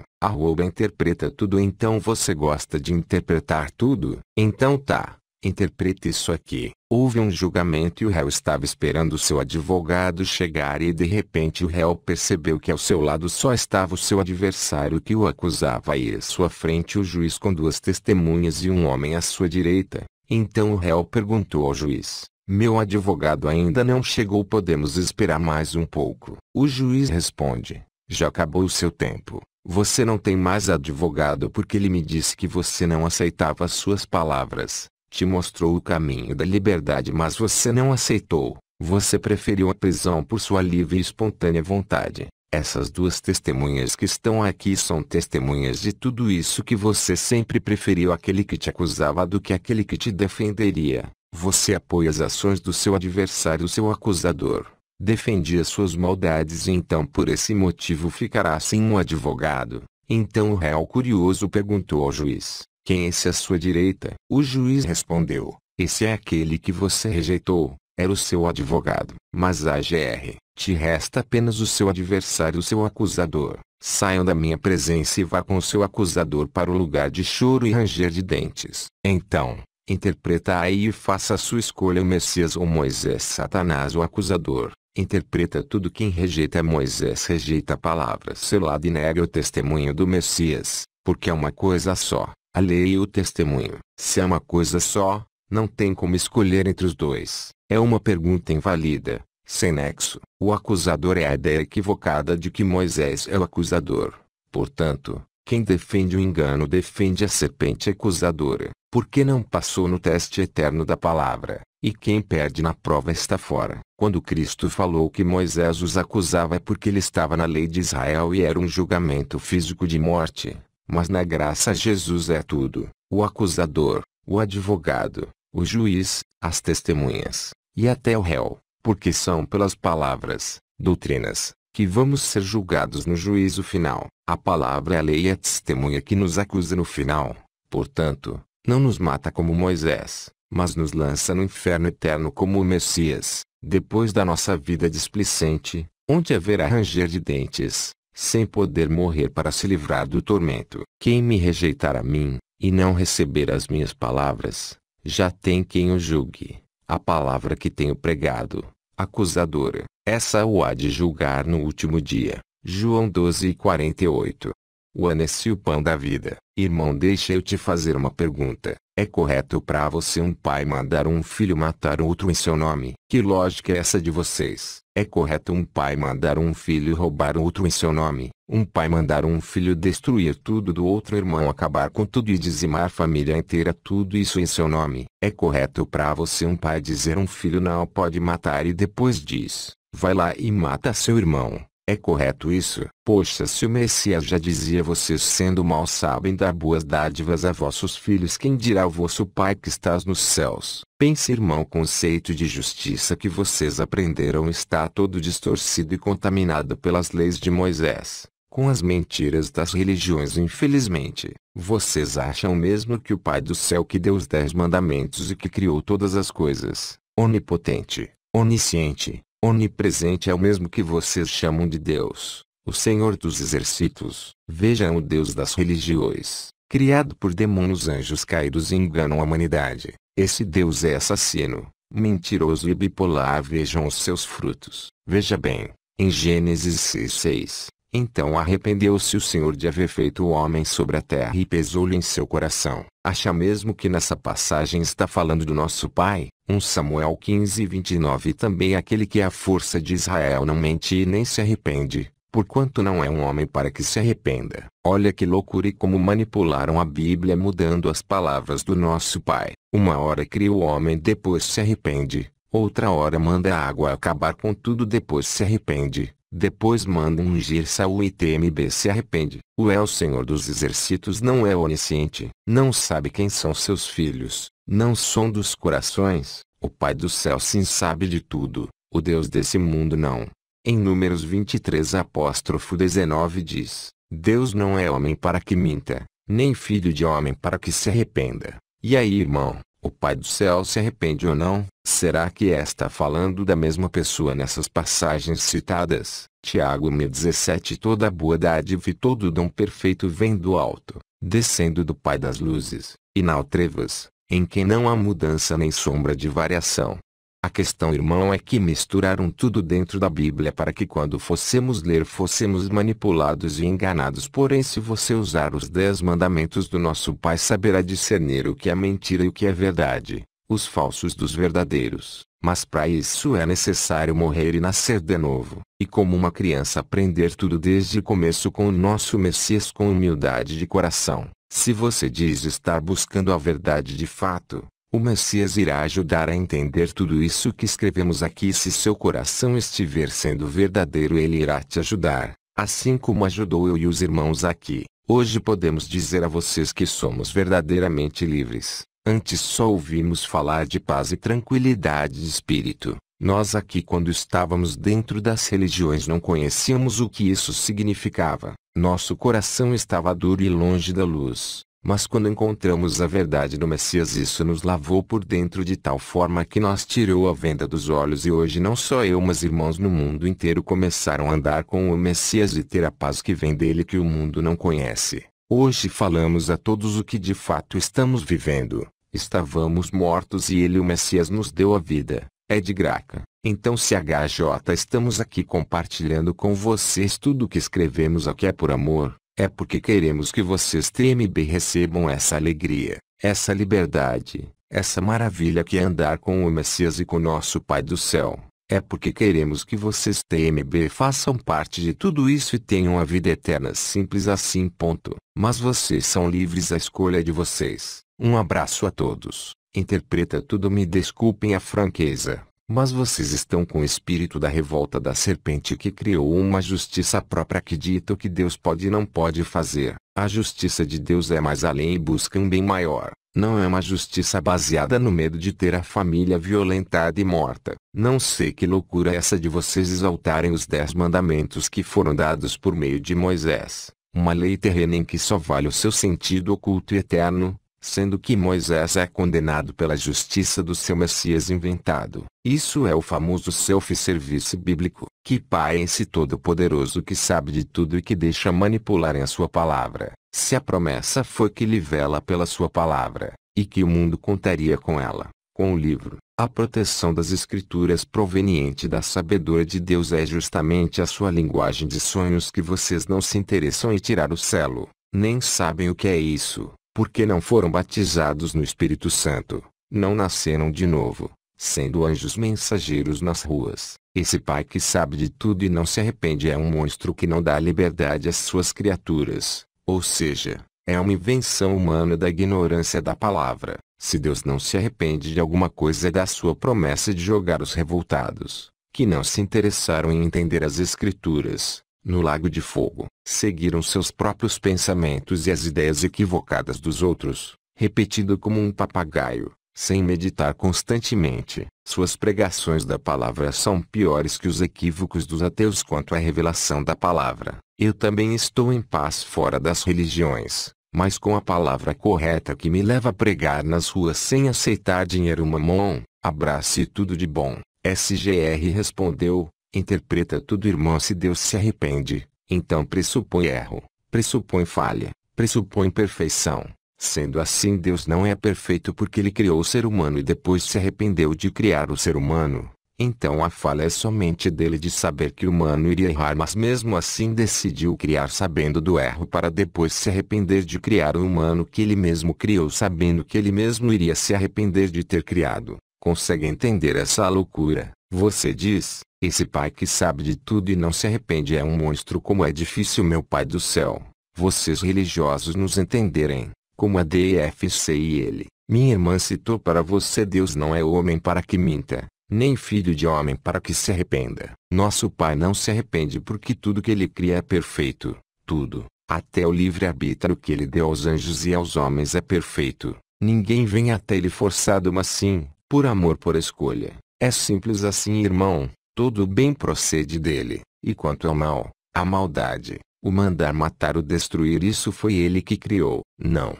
Speaker 1: Interpreta tudo. Então você gosta de interpretar tudo? Então tá. Interprete isso aqui. Houve um julgamento e o réu estava esperando o seu advogado chegar e de repente o réu percebeu que ao seu lado só estava o seu adversário que o acusava e à sua frente o juiz com 2 testemunhas e um homem à sua direita. Então o réu perguntou ao juiz: meu advogado ainda não chegou, podemos esperar mais um pouco? O juiz responde: já acabou o seu tempo. Você não tem mais advogado porque ele me disse que você não aceitava as suas palavras. te mostrou o caminho da liberdade, mas você não aceitou. Você preferiu a prisão por sua livre e espontânea vontade. Essas duas testemunhas que estão aqui são testemunhas de tudo isso que você sempre preferiu aquele que te acusava do que aquele que te defenderia. Você apoia as ações do seu adversário, seu acusador. Defendia suas maldades e então por esse motivo ficará sem um advogado. Então o réu curioso perguntou ao juiz: quem é esse à sua direita? O juiz respondeu: esse é aquele que você rejeitou. Era o seu advogado. Mas AGR, te resta apenas o seu adversário, o seu acusador. Saiam da minha presença e vá com o seu acusador para o lugar de choro e ranger de dentes. Então, interpreta aí e faça a sua escolha: o Messias ou Moisés. Satanás, o acusador, interpreta tudo. Quem rejeita Moisés rejeita a palavra selada e nega o testemunho do Messias, porque é uma coisa só, a lei e o testemunho. Se é uma coisa só, não tem como escolher entre os dois. É uma pergunta inválida, sem nexo. O acusador é a ideia equivocada de que Moisés é o acusador. Portanto, quem defende o engano defende a serpente acusadora, porque não passou no teste eterno da palavra, e quem perde na prova está fora. Quando Cristo falou que Moisés os acusava é porque ele estava na lei de Israel e era um julgamento físico de morte, mas na graça Jesus é tudo: o acusador, o advogado, o juiz, as testemunhas, e até o réu, porque são pelas palavras, doutrinas, que vamos ser julgados no juízo final. A palavra é a lei e a testemunha que nos acusa no final. Portanto, não nos mata como Moisés, mas nos lança no inferno eterno como o Messias, depois da nossa vida displicente, onde haverá ranger de dentes, sem poder morrer para se livrar do tormento. Quem me rejeitar a mim, e não receber as minhas palavras, já tem quem o julgue. A palavra que tenho pregado, acusadora, essa o há de julgar no último dia. João 12:48. O anesse o pão da vida. Irmão, deixa eu te fazer uma pergunta. É correto para você um pai mandar um filho matar outro em seu nome? Que lógica é essa de vocês? É correto um pai mandar um filho roubar outro em seu nome? Um pai mandar um filho destruir tudo do outro irmão, acabar com tudo e dizimar a família inteira, tudo isso em seu nome? É correto para você um pai dizer um filho não pode matar e depois diz: vai lá e mata seu irmão? É correto isso? Poxa, se o Messias já dizia: vocês sendo maus sabem dar boas dádivas a vossos filhos, quem dirá o vosso Pai que estás nos céus? Pense, irmão, o conceito de justiça que vocês aprenderam está todo distorcido e contaminado pelas leis de Moisés, com as mentiras das religiões. Infelizmente, vocês acham mesmo que o Pai do céu, que deu os 10 mandamentos e que criou todas as coisas, onipotente, onisciente, onipresente, é o mesmo que vocês chamam de Deus, o Senhor dos exércitos? Vejam o Deus das religiões, criado por demônios, anjos caídos, e enganam a humanidade. Esse Deus é assassino, mentiroso e bipolar. Vejam os seus frutos. Veja bem, em Gênesis 6:6. Então arrependeu-se o Senhor de haver feito o homem sobre a terra e pesou-lhe em seu coração. Acha mesmo que nessa passagem está falando do nosso Pai? 1 Samuel 15:29. Também aquele que é a força de Israel não mente e nem se arrepende, porquanto não é um homem para que se arrependa. Olha que loucura e como manipularam a Bíblia mudando as palavras do nosso Pai. Uma hora cria o homem, depois se arrepende. Outra hora manda a água acabar com tudo, depois se arrepende. Depois manda ungir Saul e TMB se arrepende. O Senhor dos exércitos não é onisciente? Não sabe quem são seus filhos? Não sonda os corações? O Pai do céu sim sabe de tudo. O Deus desse mundo não. Em Números 23:19 diz: Deus não é homem para que minta, nem filho de homem para que se arrependa. E aí, irmão, o Pai do céu se arrepende ou não? Será que está falando da mesma pessoa nessas passagens citadas? Tiago 1:17. Toda boa dádiva e todo dom perfeito vem do alto, descendo do Pai das luzes, e não trevas, em quem não há mudança nem sombra de variação. A questão, irmão, é que misturaram tudo dentro da Bíblia para que quando fossemos ler fossemos manipulados e enganados. Porém, se você usar os 10 mandamentos do nosso Pai, saberá discernir o que é mentira e o que é verdade, os falsos dos verdadeiros. Mas para isso é necessário morrer e nascer de novo, e como uma criança aprender tudo desde o começo com o nosso Messias, com humildade de coração. Se você diz estar buscando a verdade de fato, O Messias irá ajudar a entender tudo isso que escrevemos aqui. Se seu coração estiver sendo verdadeiro, ele irá te ajudar, assim como ajudou eu e os irmãos aqui. Hoje podemos dizer a vocês que somos verdadeiramente livres. Antes só ouvimos falar de paz e tranquilidade de espírito. Nós aqui, quando estávamos dentro das religiões, não conhecíamos o que isso significava. Nosso coração estava duro e longe da luz. Mas quando encontramos a verdade do Messias, isso nos lavou por dentro de tal forma que nos tirou a venda dos olhos, e hoje não só eu, mas irmãos no mundo inteiro começaram a andar com o Messias e ter a paz que vem dele, que o mundo não conhece. Hoje falamos a todos o que de fato estamos vivendo. Estávamos mortos e ele, o Messias, nos deu a vida. É de graça. Então, se HJ estamos aqui compartilhando com vocês tudo o que escrevemos aqui, é por amor. É porque queremos que vocês TMB recebam essa alegria, essa liberdade, essa maravilha que é andar com o Messias e com nosso Pai do céu. É porque queremos que vocês TMB façam parte de tudo isso e tenham a vida eterna, simples assim, ponto. Mas vocês são livres, a escolha é de vocês. Um abraço a todos. Interpreta tudo, me desculpem a franqueza. Mas vocês estão com o espírito da revolta da serpente, que criou uma justiça própria que dita o que Deus pode e não pode fazer. A justiça de Deus é mais além e busca um bem maior. Não é uma justiça baseada no medo de ter a família violentada e morta. Não sei que loucura é essa de vocês exaltarem os 10 mandamentos que foram dados por meio de Moisés. Uma lei terrena em que só vale o seu sentido oculto e eterno, sendo que Moisés é condenado pela justiça do seu Messias inventado. Isso é o famoso self-service bíblico. Que Pai é esse todo-poderoso que sabe de tudo e que deixa manipularem a sua palavra? Se a promessa foi que ele vela pela sua palavra, e que o mundo contaria com ela, com o livro, a proteção das escrituras proveniente da sabedoria de Deus é justamente a sua linguagem de sonhos, que vocês não se interessam em tirar o selo, nem sabem o que é isso. Porque não foram batizados no Espírito Santo, não nasceram de novo, sendo anjos mensageiros nas ruas. Esse Pai que sabe de tudo e não se arrepende é um monstro que não dá liberdade às suas criaturas, ou seja, é uma invenção humana da ignorância da palavra. Se Deus não se arrepende de alguma coisa, é da sua promessa de jogar os revoltados, que não se interessaram em entender as Escrituras, no lago de fogo. Seguiram seus próprios pensamentos e as ideias equivocadas dos outros, repetindo como um papagaio, sem meditar constantemente. Suas pregações da palavra são piores que os equívocos dos ateus quanto à revelação da palavra. Eu também estou em paz fora das religiões, mas com a palavra correta que me leva a pregar nas ruas sem aceitar dinheiro mamon. Abraço e tudo de bom. SGR respondeu: interpreta tudo, irmão. Se Deus se arrepende, então pressupõe erro, pressupõe falha, pressupõe perfeição. Sendo assim, Deus não é perfeito porque ele criou o ser humano e depois se arrependeu de criar o ser humano. Então a falha é somente dele de saber que o humano iria errar, mas mesmo assim decidiu criar sabendo do erro para depois se arrepender de criar o humano que ele mesmo criou, sabendo que ele mesmo iria se arrepender de ter criado. Consegue entender essa loucura? Você diz: esse Pai que sabe de tudo e não se arrepende é um monstro. Como é difícil, meu Pai do céu, vocês religiosos nos entenderem, como a DFC e ele. Minha irmã citou para você: Deus não é homem para que minta, nem filho de homem para que se arrependa. Nosso Pai não se arrepende porque tudo que ele cria é perfeito, tudo, até o livre-arbítrio que ele deu aos anjos e aos homens é perfeito. Ninguém vem até ele forçado, mas sim, por amor, por escolha. É simples assim, irmão. Todo o bem procede dele, e quanto ao mal, a maldade, o mandar matar, o destruir, isso foi ele que criou. Não.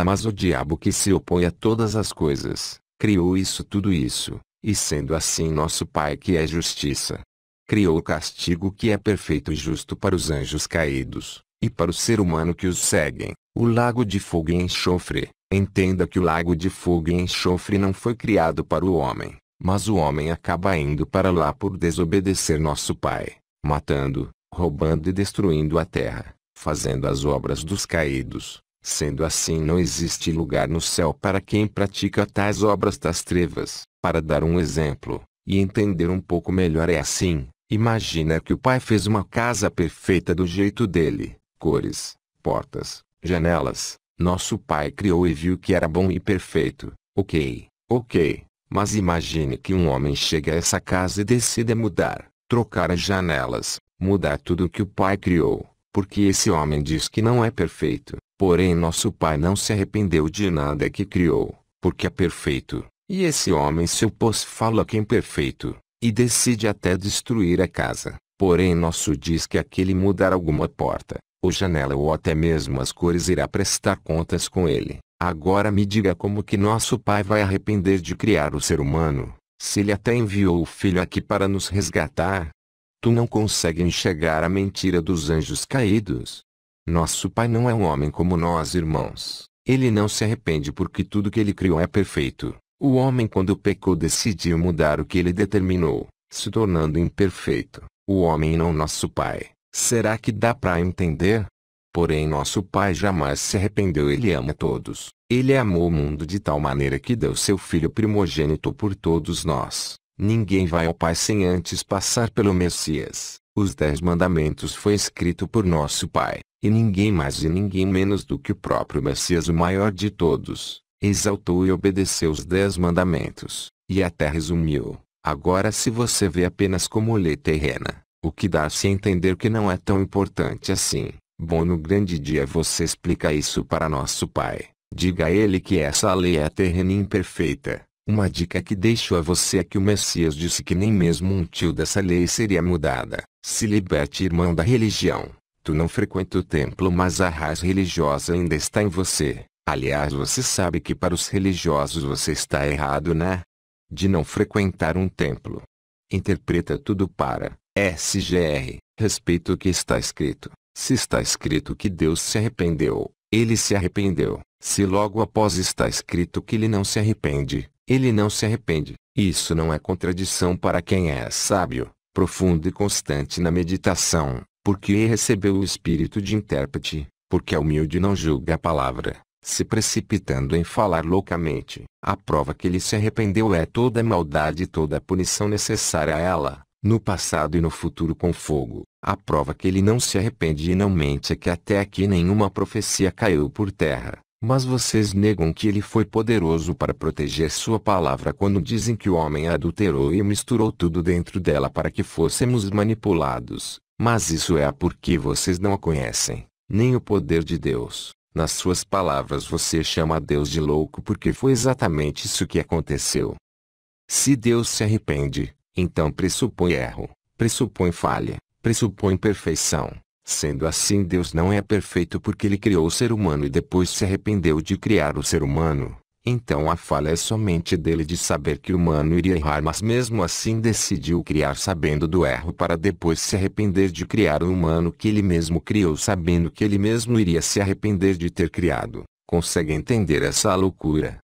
Speaker 1: Mas o diabo, que se opõe a todas as coisas, criou isso, tudo isso, e sendo assim nosso Pai que é justiça, criou o castigo que é perfeito e justo para os anjos caídos, e para o ser humano que os seguem, o lago de fogo e enxofre. Entenda que o lago de fogo e enxofre não foi criado para o homem. Mas o homem acaba indo para lá por desobedecer nosso Pai, matando, roubando e destruindo a terra, fazendo as obras dos caídos. Sendo assim, não existe lugar no céu para quem pratica tais obras das trevas. Para dar um exemplo, e entender um pouco melhor, é assim: imagina que o Pai fez uma casa perfeita do jeito dele, cores, portas, janelas. Nosso Pai criou e viu que era bom e perfeito. Ok, ok. Mas imagine que um homem chega a essa casa e decida mudar, trocar as janelas, mudar tudo o que o pai criou, porque esse homem diz que não é perfeito. Porém nosso pai não se arrependeu de nada que criou, porque é perfeito. E esse homem se opôs, fala que é imperfeito, e decide até destruir a casa. Porém nosso diz que aquele mudar alguma porta, ou janela ou até mesmo as cores irá prestar contas com ele. Agora me diga como que nosso pai vai arrepender de criar o ser humano, se ele até enviou o filho aqui para nos resgatar? Tu não consegue enxergar a mentira dos anjos caídos? Nosso pai não é um homem como nós irmãos. Ele não se arrepende porque tudo que ele criou é perfeito. O homem quando pecou decidiu mudar o que ele determinou, se tornando imperfeito. O homem e não nosso pai. Será que dá para entender? Porém nosso pai jamais se arrependeu, ele ama todos. Ele amou o mundo de tal maneira que deu seu filho primogênito por todos nós. Ninguém vai ao Pai sem antes passar pelo Messias. Os 10 mandamentos foi escrito por nosso Pai, e ninguém mais e ninguém menos do que o próprio Messias, o maior de todos, exaltou e obedeceu os 10 mandamentos, e até resumiu. Agora se você vê apenas como lei terrena, o que dá-se a entender que não é tão importante assim. Bom, no grande dia você explica isso para nosso Pai. Diga a ele que essa lei é terrena e imperfeita. Uma dica que deixo a você é que o Messias disse que nem mesmo um tio dessa lei seria mudada. Se liberte, irmão, da religião. Tu não frequenta o templo, mas a raiz religiosa ainda está em você. Aliás, você sabe que para os religiosos você está errado, né? De não frequentar um templo. Interpreta tudo para SGR. Respeita o que está escrito. Se está escrito que Deus se arrependeu, ele se arrependeu. Se logo após está escrito que ele não se arrepende, ele não se arrepende. Isso não é contradição para quem é sábio, profundo e constante na meditação, porque recebeu o espírito de intérprete, porque é humilde e não julga a palavra, se precipitando em falar loucamente. A prova que ele se arrependeu é toda a maldade e toda a punição necessária a ela, no passado e no futuro com fogo. A prova que ele não se arrepende e não mente é que até aqui nenhuma profecia caiu por terra. Mas vocês negam que ele foi poderoso para proteger sua palavra quando dizem que o homem adulterou e misturou tudo dentro dela para que fôssemos manipulados. Mas isso é porque vocês não a conhecem, nem o poder de Deus. Nas suas palavras você chama a Deus de louco porque foi exatamente isso que aconteceu. Se Deus se arrepende, então pressupõe erro, pressupõe falha, pressupõe perfeição. Sendo assim, Deus não é perfeito porque ele criou o ser humano e depois se arrependeu de criar o ser humano. Então a falha é somente dele de saber que o humano iria errar, mas mesmo assim decidiu criar sabendo do erro para depois se arrepender de criar o humano que ele mesmo criou sabendo que ele mesmo iria se arrepender de ter criado. Consegue entender essa loucura?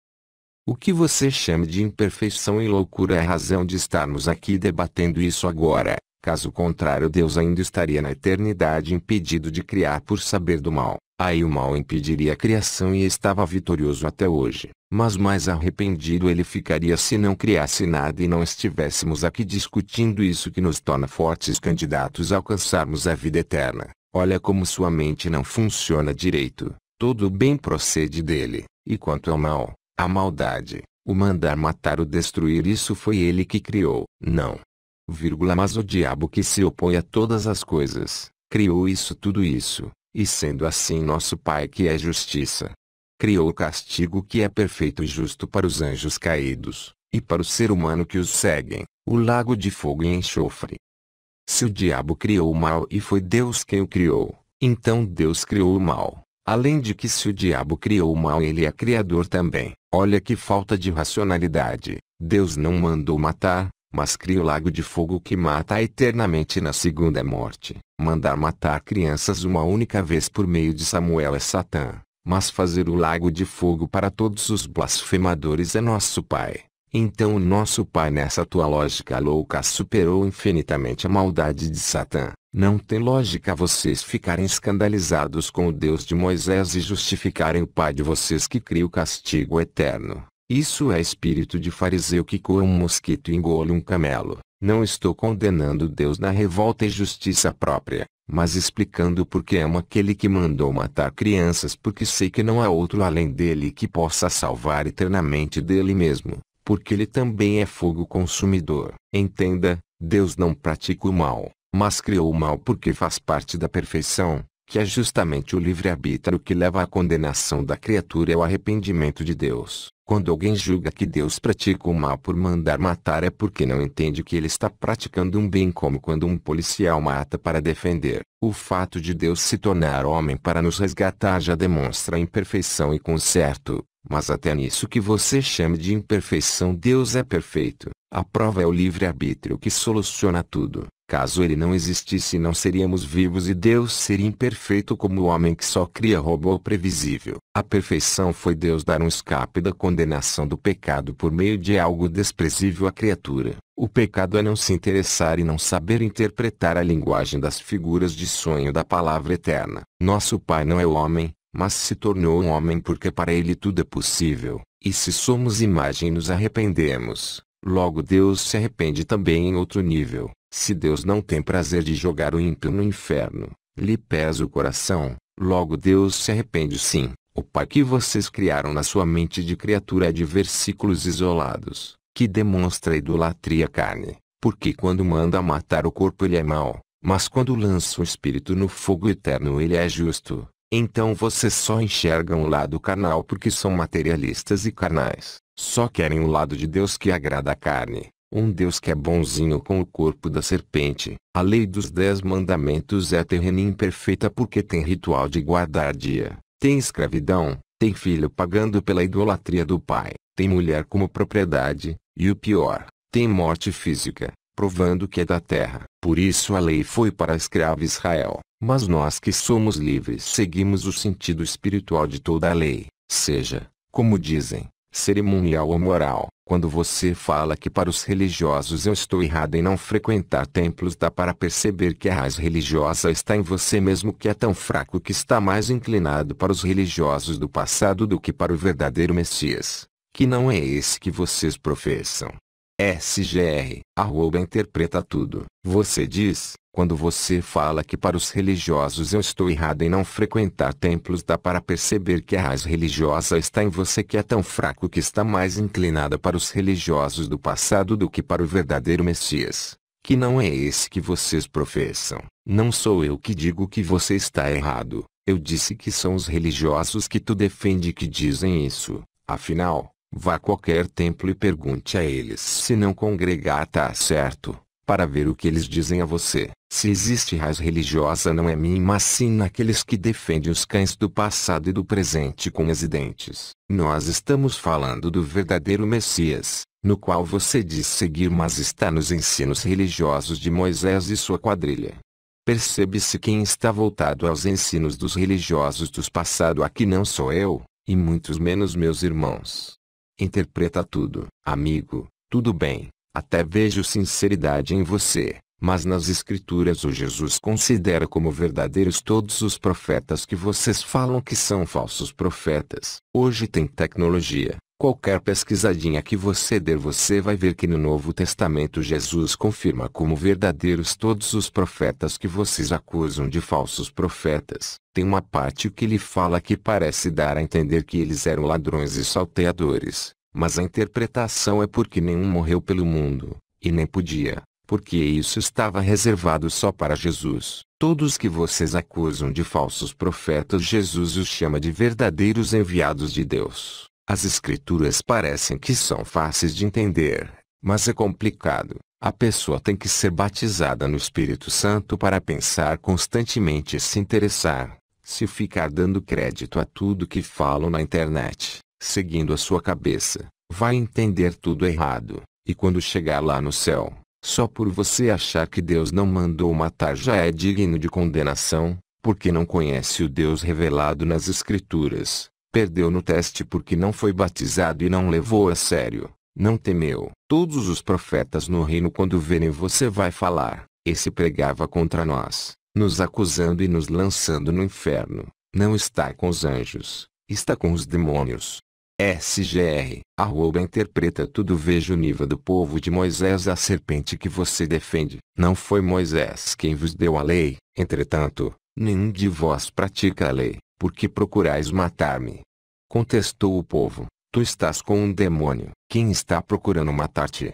Speaker 1: O que você chama de imperfeição e loucura é a razão de estarmos aqui debatendo isso agora. Caso contrário, Deus ainda estaria na eternidade impedido de criar por saber do mal. Aí o mal impediria a criação e estava vitorioso até hoje. Mas mais arrependido ele ficaria se não criasse nada e não estivéssemos aqui discutindo isso que nos torna fortes candidatos a alcançarmos a vida eterna. Olha como sua mente não funciona direito. Todo o bem procede dele. E quanto ao mal, a maldade, o mandar matar ou destruir, isso foi ele que criou. Não. Mas o diabo que se opõe a todas as coisas, criou isso tudo isso, e sendo assim nosso Pai que é justiça, criou o castigo que é perfeito e justo para os anjos caídos, e para o ser humano que os seguem, o lago de fogo e enxofre. Se o diabo criou o mal e foi Deus quem o criou, então Deus criou o mal. Além de que se o diabo criou o mal ele é criador também. Olha que falta de racionalidade. Deus não mandou matar, mas cria o lago de fogo que mata eternamente na segunda morte. Mandar matar crianças uma única vez por meio de Samuel é Satã, mas fazer o lago de fogo para todos os blasfemadores é nosso Pai. Então o nosso Pai nessa tua lógica louca superou infinitamente a maldade de Satã. Não tem lógica vocês ficarem escandalizados com o Deus de Moisés e justificarem o Pai de vocês que cria o castigo eterno. Isso é espírito de fariseu que coa um mosquito e engole um camelo. Não estou condenando Deus na revolta e justiça própria. mas explicando por que amo aquele que mandou matar crianças, porque sei que não há outro além dele que possa salvar eternamente dele mesmo, porque ele também é fogo consumidor. Entenda, Deus não pratica o mal, mas criou o mal porque faz parte da perfeição, que é justamente o livre-arbítrio que leva à condenação da criatura e ao arrependimento de Deus. Quando alguém julga que Deus pratica o mal por mandar matar, é porque não entende que ele está praticando um bem, como quando um policial mata para defender. O fato de Deus se tornar homem para nos resgatar já demonstra a imperfeição e conserto, mas até nisso que você chama de imperfeição Deus é perfeito. A prova é o livre-arbítrio que soluciona tudo. Caso ele não existisse, não seríamos vivos e Deus seria imperfeito como o homem que só cria robô previsível. A perfeição foi Deus dar um escape da condenação do pecado por meio de algo desprezível à criatura. O pecado é não se interessar e não saber interpretar a linguagem das figuras de sonho da palavra eterna. Nosso Pai não é o homem, mas se tornou um homem porque para ele tudo é possível. E se somos imagem e nos arrependemos, logo Deus se arrepende também em outro nível. Se Deus não tem prazer de jogar o ímpio no inferno, lhe pesa o coração, logo Deus se arrepende sim. O Pai que vocês criaram na sua mente de criatura é de versículos isolados, que demonstra a idolatria à carne, porque quando manda matar o corpo ele é mau, mas quando lança o espírito no fogo eterno ele é justo. Então vocês só enxergam o lado carnal porque são materialistas e carnais, só querem o lado de Deus que agrada a carne. Um Deus que é bonzinho com o corpo da serpente. A lei dos 10 mandamentos é terrena e imperfeita porque tem ritual de guardar dia. Tem escravidão, tem filho pagando pela idolatria do pai, tem mulher como propriedade, e o pior, tem morte física, provando que é da terra. Por isso a lei foi para escravo Israel, mas nós que somos livres seguimos o sentido espiritual de toda a lei, seja, como dizem, cerimonial ou moral. Quando você fala que para os religiosos eu estou errado em não frequentar templos, dá para perceber que a raiz religiosa está em você mesmo, que é tão fraco que está mais inclinado para os religiosos do passado do que para o verdadeiro Messias, que não é esse que vocês professam. SGR, interpreta tudo. Você diz, quando você fala que para os religiosos eu estou errado em não frequentar templos, dá para perceber que a raiz religiosa está em você, que é tão fraco que está mais inclinada para os religiosos do passado do que para o verdadeiro Messias, que não é esse que vocês professam. Não sou eu que digo que você está errado, eu disse que são os religiosos que tu defende que dizem isso. Afinal, vá a qualquer templo e pergunte a eles se não congregar tá certo, para ver o que eles dizem a você. Se existe raiz religiosa não é minha, mas sim naqueles que defendem os cães do passado e do presente com as dentes. Nós estamos falando do verdadeiro Messias, no qual você diz seguir, mas está nos ensinos religiosos de Moisés e sua quadrilha. Percebe-se quem está voltado aos ensinos dos religiosos do passado. Aqui não sou eu, e muitos menos meus irmãos. Interpreta tudo. Amigo, tudo bem, até vejo sinceridade em você, mas nas escrituras o Jesus considera como verdadeiros todos os profetas que vocês falam que são falsos profetas. Hoje tem tecnologia, qualquer pesquisadinha que você der você vai ver que no Novo Testamento Jesus confirma como verdadeiros todos os profetas que vocês acusam de falsos profetas. Tem uma parte que ele fala que parece dar a entender que eles eram ladrões e salteadores, mas a interpretação é porque nenhum morreu pelo mundo, e nem podia, porque isso estava reservado só para Jesus. Todos que vocês acusam de falsos profetas, Jesus os chama de verdadeiros enviados de Deus. As escrituras parecem que são fáceis de entender, mas é complicado. A pessoa tem que ser batizada no Espírito Santo para pensar constantemente e se interessar. Se ficar dando crédito a tudo que falam na internet, seguindo a sua cabeça, vai entender tudo errado, e quando chegar lá no céu, só por você achar que Deus não mandou matar já é digno de condenação, porque não conhece o Deus revelado nas Escrituras, perdeu no teste porque não foi batizado e não levou a sério, não temeu. Todos os profetas no reino, quando verem você, vai falar: esse pregava contra nós, nos acusando e nos lançando no inferno. Não está com os anjos, está com os demônios. SGR, interpreta tudo. Veja o nível do povo de Moisés. A serpente que você defende. Não foi Moisés quem vos deu a lei, entretanto, nenhum de vós pratica a lei, porque procurais matar-me. Contestou o povo, tu estás com um demônio. Quem está procurando matar-te?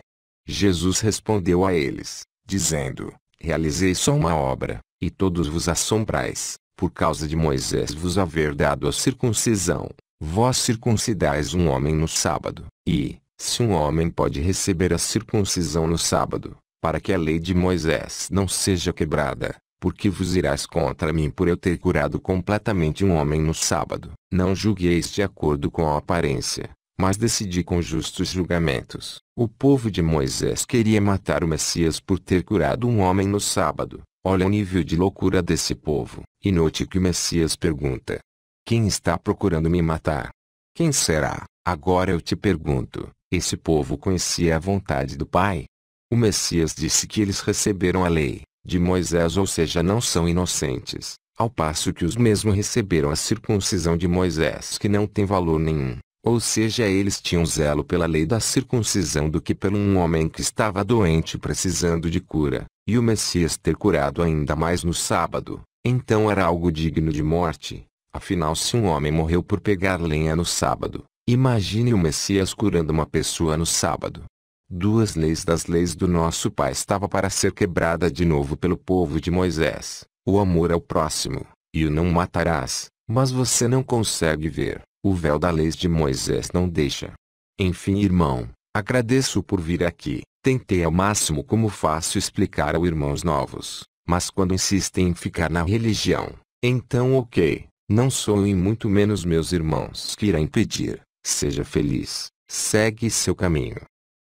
Speaker 1: Jesus respondeu a eles, dizendo, realizei só uma obra, e todos vos assombrais, por causa de Moisés vos haver dado a circuncisão. Vós circuncidais um homem no sábado, e, se um homem pode receber a circuncisão no sábado, para que a lei de Moisés não seja quebrada, porque vos irás contra mim por eu ter curado completamente um homem no sábado? Não julgueis de acordo com a aparência, mas decidi com justos julgamentos. O povo de Moisés queria matar o Messias por ter curado um homem no sábado. Olha o nível de loucura desse povo. E note que o Messias pergunta: quem está procurando me matar? Quem será? Agora eu te pergunto, esse povo conhecia a vontade do Pai? O Messias disse que eles receberam a lei de Moisés, ou seja, não são inocentes, ao passo que os mesmos receberam a circuncisão de Moisés, que não tem valor nenhum. Ou seja, eles tinham zelo pela lei da circuncisão do que pelo um homem que estava doente precisando de cura, e o Messias ter curado ainda mais no sábado, então era algo digno de morte. Afinal, se um homem morreu por pegar lenha no sábado, imagine o Messias curando uma pessoa no sábado. Duas leis das leis do nosso Pai estava para ser quebrada de novo pelo povo de Moisés: o amor ao próximo, e o não matarás. Mas você não consegue ver, o véu da lei de Moisés não deixa. Enfim, irmão, agradeço por vir aqui. Tentei ao máximo como faço explicar aos irmãos novos, mas quando insistem em ficar na religião, então ok. Não sou e muito menos meus irmãos que irá impedir. Seja feliz, segue seu caminho.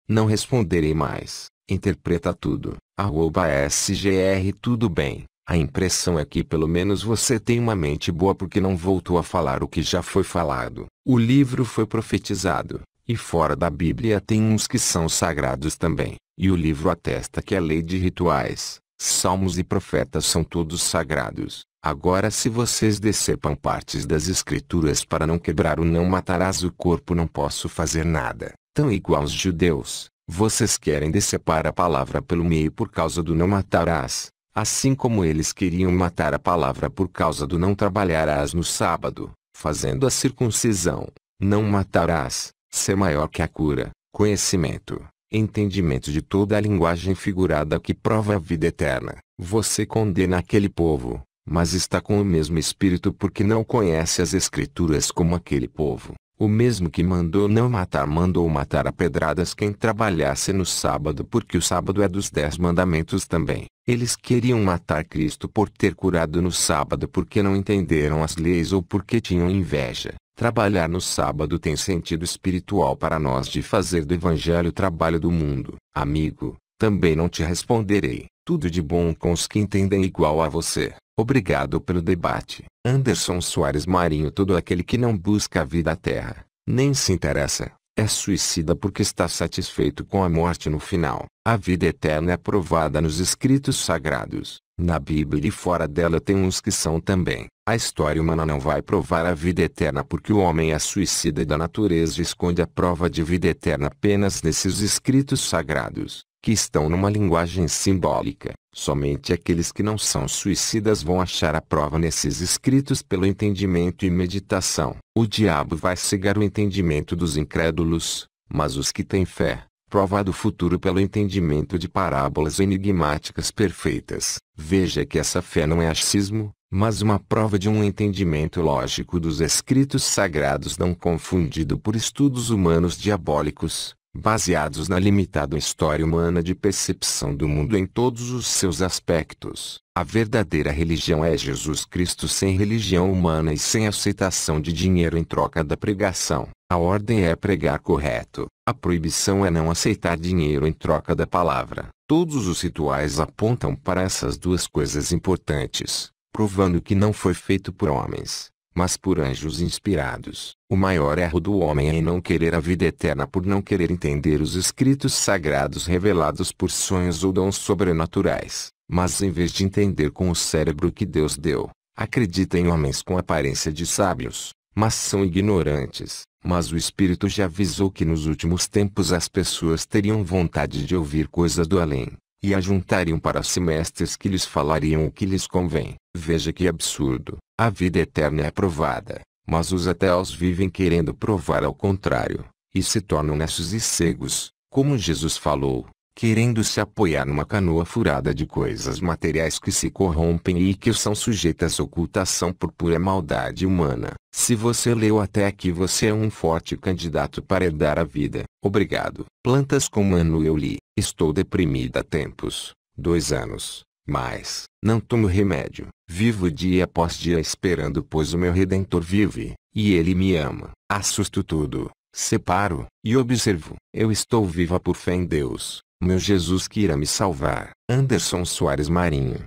Speaker 1: Não responderei mais. Interpreta tudo. @SGR. Tudo bem. A impressão é que pelo menos você tem uma mente boa, porque não voltou a falar o que já foi falado. O livro foi profetizado, e fora da Bíblia tem uns que são sagrados também. E o livro atesta que a lei de rituais, salmos e profetas são todos sagrados. Agora, se vocês decepam partes das escrituras para não quebrar o não matarás o corpo, não posso fazer nada. Tão igual aos judeus, vocês querem decepar a palavra pelo meio por causa do não matarás, assim como eles queriam matar a palavra por causa do não trabalharás no sábado, fazendo a circuncisão. Não matarás, ser maior que a cura, conhecimento, entendimento de toda a linguagem figurada que prova a vida eterna. Você condena aquele povo, mas está com o mesmo espírito porque não conhece as escrituras como aquele povo. O mesmo que mandou não matar mandou matar a pedradas quem trabalhasse no sábado, porque o sábado é dos 10 mandamentos também. Eles queriam matar Cristo por ter curado no sábado porque não entenderam as leis ou porque tinham inveja. Trabalhar no sábado tem sentido espiritual para nós de fazer do evangelho o trabalho do mundo. Amigo, também não te responderei. Tudo de bom com os que entendem igual a você. Obrigado pelo debate. Anderson Soares Marinho. Todo aquele que não busca a vida à terra, nem se interessa, é suicida porque está satisfeito com a morte no final. A vida eterna é provada nos escritos sagrados, na Bíblia, e fora dela tem uns que são também. A história humana não vai provar a vida eterna porque o homem é suicida e da natureza esconde a prova de vida eterna apenas nesses escritos sagrados, que estão numa linguagem simbólica. Somente aqueles que não são suicidas vão achar a prova nesses escritos pelo entendimento e meditação. O diabo vai cegar o entendimento dos incrédulos, mas os que têm fé, prova do futuro pelo entendimento de parábolas enigmáticas perfeitas. Veja que essa fé não é achismo, mas uma prova de um entendimento lógico dos escritos sagrados, não confundido por estudos humanos diabólicos, baseados na limitada história humana de percepção do mundo em todos os seus aspectos. A verdadeira religião é Jesus Cristo sem religião humana e sem aceitação de dinheiro em troca da pregação. A ordem é pregar correto. A proibição é não aceitar dinheiro em troca da palavra. Todos os rituais apontam para essas duas coisas importantes, provando que não foi feito por homens, mas por anjos inspirados. O maior erro do homem é não querer a vida eterna por não querer entender os escritos sagrados revelados por sonhos ou dons sobrenaturais, mas em vez de entender com o cérebro que Deus deu, acredita em homens com aparência de sábios, mas são ignorantes. Mas o Espírito já avisou que nos últimos tempos as pessoas teriam vontade de ouvir coisas do além, e ajuntariam para si mestres que lhes falariam o que lhes convém. Veja que absurdo. A vida eterna é provada, mas os ateus vivem querendo provar ao contrário, e se tornam necios e cegos, como Jesus falou, querendo se apoiar numa canoa furada de coisas materiais que se corrompem e que são sujeitas à ocultação por pura maldade humana. Se você leu até aqui, você é um forte candidato para herdar a vida. Obrigado. Plantas com Manu. Eu li. Estou deprimida há tempos, 2 anos, mas não tomo remédio. Vivo dia após dia esperando, pois o meu Redentor vive, e ele me ama. Assusto tudo, separo, e observo. Eu estou viva por fé em Deus, meu Jesus que irá me salvar. Anderson Soares Marinho.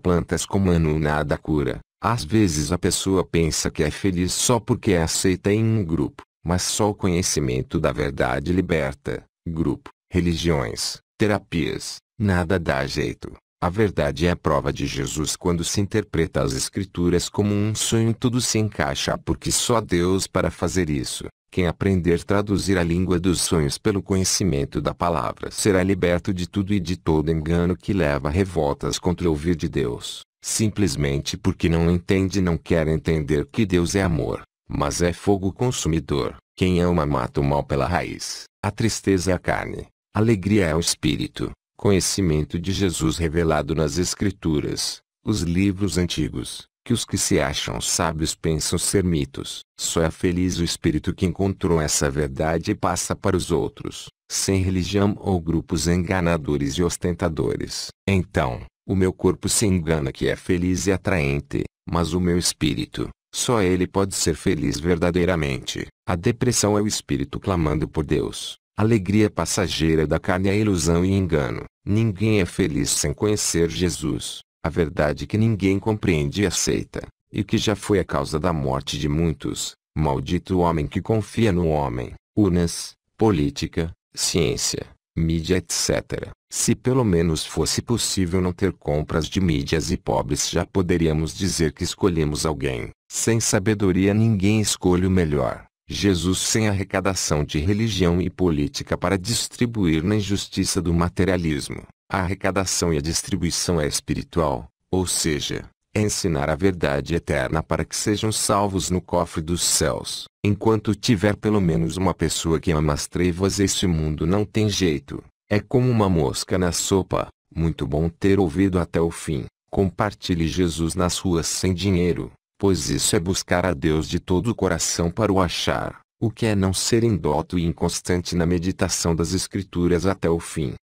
Speaker 1: @plantas com Manu. Nada cura. Às vezes a pessoa pensa que é feliz só porque é aceita em um grupo, mas só o conhecimento da verdade liberta. Grupo, religiões, terapias, nada dá jeito. A verdade é a prova de Jesus. Quando se interpreta as Escrituras como um sonho, tudo se encaixa porque só Deus para fazer isso. Quem aprender a traduzir a língua dos sonhos pelo conhecimento da palavra será liberto de tudo e de todo engano que leva a revoltas contra o ouvir de Deus, simplesmente porque não entende e não quer entender que Deus é amor, mas é fogo consumidor. Quem ama mata o mal pela raiz. A tristeza é a carne, a alegria é o espírito. Conhecimento de Jesus revelado nas Escrituras, os livros antigos, que os que se acham sábios pensam ser mitos. Só é feliz o espírito que encontrou essa verdade e passa para os outros, sem religião ou grupos enganadores e ostentadores. Então, o meu corpo se engana que é feliz e atraente, mas o meu espírito, só ele pode ser feliz verdadeiramente. A depressão é o espírito clamando por Deus. A alegria passageira da carne é ilusão e engano. Ninguém é feliz sem conhecer Jesus, a verdade que ninguém compreende e aceita, e que já foi a causa da morte de muitos. Maldito o homem que confia no homem. Urnas, política, ciência, mídia, etc. Se pelo menos fosse possível não ter compras de mídias e pobres, já poderíamos dizer que escolhemos alguém. Sem sabedoria ninguém escolhe o melhor. Jesus sem arrecadação de religião e política para distribuir na injustiça do materialismo. A arrecadação e a distribuição é espiritual, ou seja, é ensinar a verdade eterna para que sejam salvos no cofre dos céus. Enquanto tiver pelo menos uma pessoa que ama as trevas, esse mundo não tem jeito. É como uma mosca na sopa. Muito bom ter ouvido até o fim. Compartilhe Jesus nas ruas sem dinheiro, pois isso é buscar a Deus de todo o coração para o achar, o que é não ser indóto e inconstante na meditação das Escrituras até o fim.